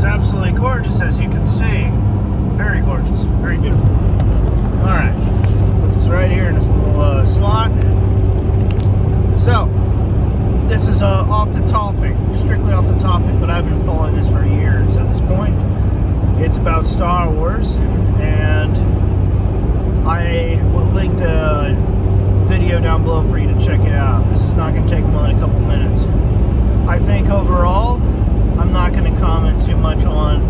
absolutely gorgeous, as you can see. Very gorgeous, very beautiful. Alright, put this right here in this little slot. So, this is off the topic, strictly off the topic, but I've been following this for years at this point. It's about Star Wars, and I will link the video down below for you to check it out. This is not going to take more than a couple minutes. I think overall, I'm not going to comment too much on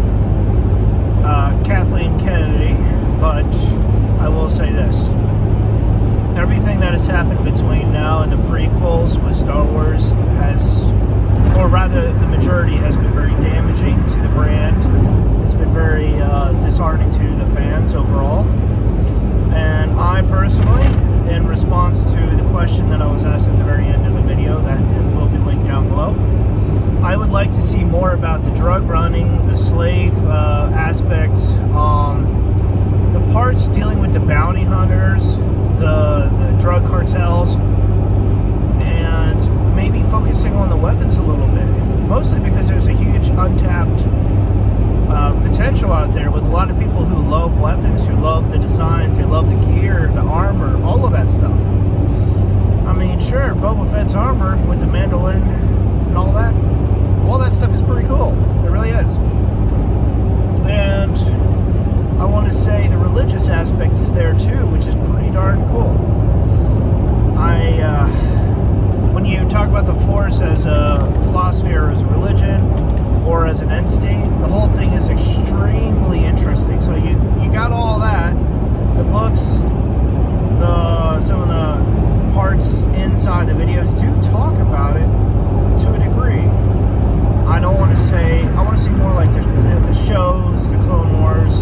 Kathleen Kennedy, but I will say this. Everything that has happened between now and the prequels with Star Wars has, or rather the majority, has been very damaging to the brand. It's been very disheartening to the fans overall. And I personally, in response to the question that I was asked at the very end of the video, that will be linked down below, I would like to see more about the drug running, the slave aspect, the parts dealing with the bounty hunters, the drug cartels, and maybe focusing on the weapons a little bit. Mostly because there's a huge untapped potential out there with a lot of people who love weapons, who love the designs, they love the gear, the armor, all of that stuff. I mean, sure, Boba Fett's armor with the mandolin and all that stuff is pretty cool. It really is. And I want to say the religious aspect is there too, which is pretty darn cool. When you talk about the Force as a philosophy or as a religion or as an entity, the whole thing is extremely interesting. So you got all that, the books, some of the parts inside the videos do talk about it to a degree. I want to see more like the shows, the Clone Wars.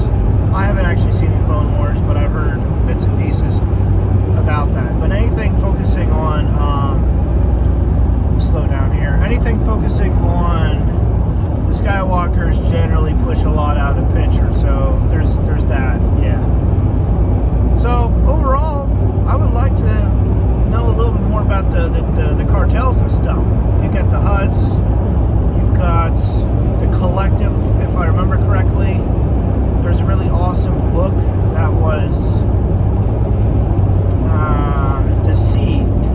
I haven't actually seen the Clone Wars, but I've heard bits and pieces about that. But anything focusing on, slow down here, anything focusing on the Skywalkers generally push a lot out of the picture. So there's that, yeah. So overall, I would like to know a little bit more about the cartels and stuff. You got the Hutts, you've got the Collective, if I remember correctly. There's a really awesome book that was Deceived.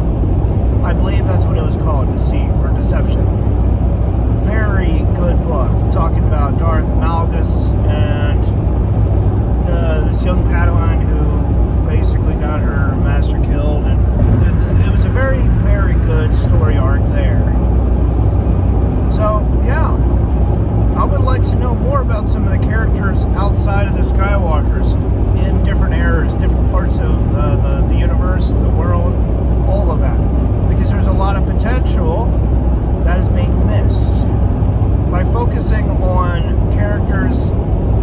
I believe that's what it was called, Deceived or Deception. Very good book, talking about Darth Malgus and this young Padawan who basically got her master killed, and it was a very, very good story arc there. So, yeah, I would like to know more about some of the characters outside of the Skywalkers in different eras, different parts of the universe, the world, all of that. Because there's a lot of potential that is being missed. By focusing on characters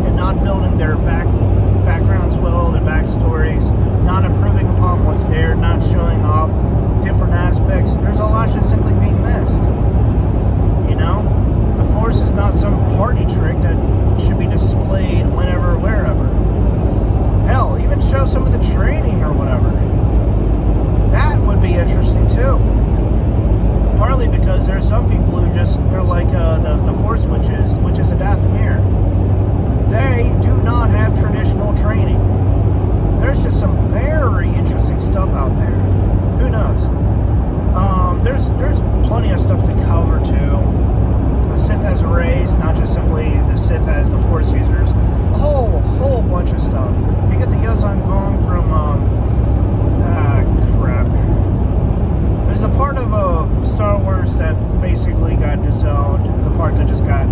and not building their backgrounds well, their backstories, not improving upon what's there, not showing off different aspects, there's a lot just simply being missed. You know? The Force is not some party trick that should be displayed whenever, wherever. Hell, even show some of the training or whatever. That would be interesting too. Partly because there's some people who they're like the Force witches, the witches of Dathomir. They do not have traditional training. There's just some very interesting stuff out there. Who knows? There's plenty of stuff to cover too. The Sith as a race, not just simply the Sith as the Force users. A whole bunch of stuff. You get the Yozan Vong from crap. There's a part of Star Wars that basically got disowned. The part that just got,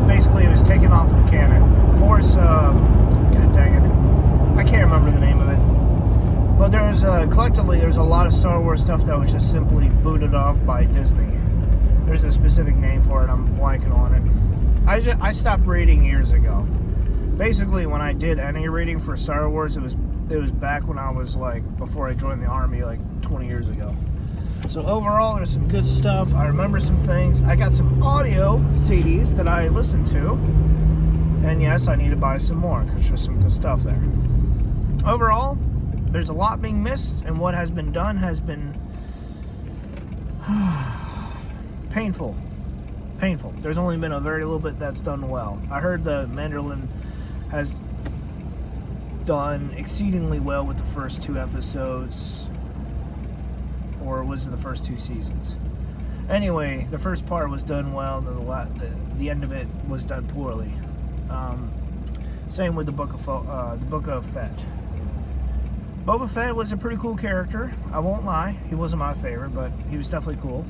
basically it was taken off from canon. Force, god dang it, I can't remember the name of it. But collectively there's a lot of Star Wars stuff that was just simply booted off by Disney. There's a specific name for it, I'm blanking on it. I stopped reading years ago. Basically, when I did any reading for Star Wars, it was back when I was before I joined the Army, 20 years ago. So overall, there's some good stuff. I remember some things. I got some audio CDs that I listened to. And yes, I need to buy some more, because there's some good stuff there. Overall, there's a lot being missed, and what has been done has been painful. painful. There's only been a very little bit that's done well. I heard the Mandalorian has done exceedingly well with the first 2 episodes, or was it the first 2 seasons? Anyway, the first part was done well, and the end of it was done poorly. Same with the Book of Fett. Boba Fett was a pretty cool character. I won't lie, he wasn't my favorite, but he was definitely cool.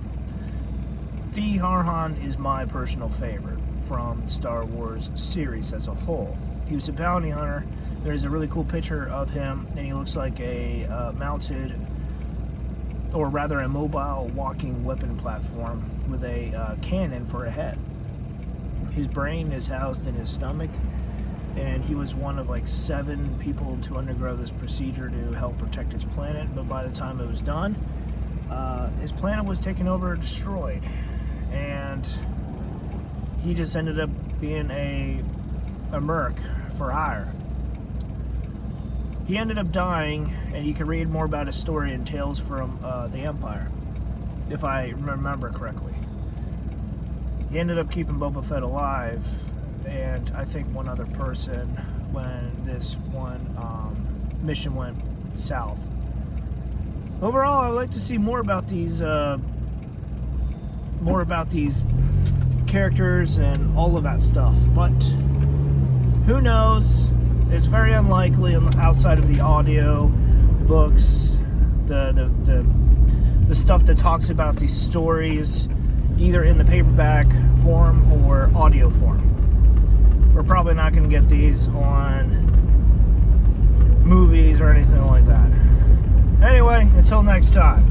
D. Harhan is my personal favorite from the Star Wars series as a whole. He was a bounty hunter. There's a really cool picture of him, and he looks like a mounted, or rather a mobile walking weapon platform with a cannon for a head. His brain is housed in his stomach, and he was one of like 7 people to undergo this procedure to help protect his planet, but by the time it was done, his planet was taken over and destroyed, and he just ended up being a merc for hire. He ended up dying, and you can read more about his story in Tales from the Empire, if I remember correctly. He ended up keeping Boba Fett alive, and I think one other person when this one mission went south. Overall, I would like to see more about these characters and all of that stuff, but who knows? It's very unlikely outside of the audio books, the stuff that talks about these stories, either in the paperback form or audio form. We're probably not going to get these on movies or anything like that. Anyway, until next time.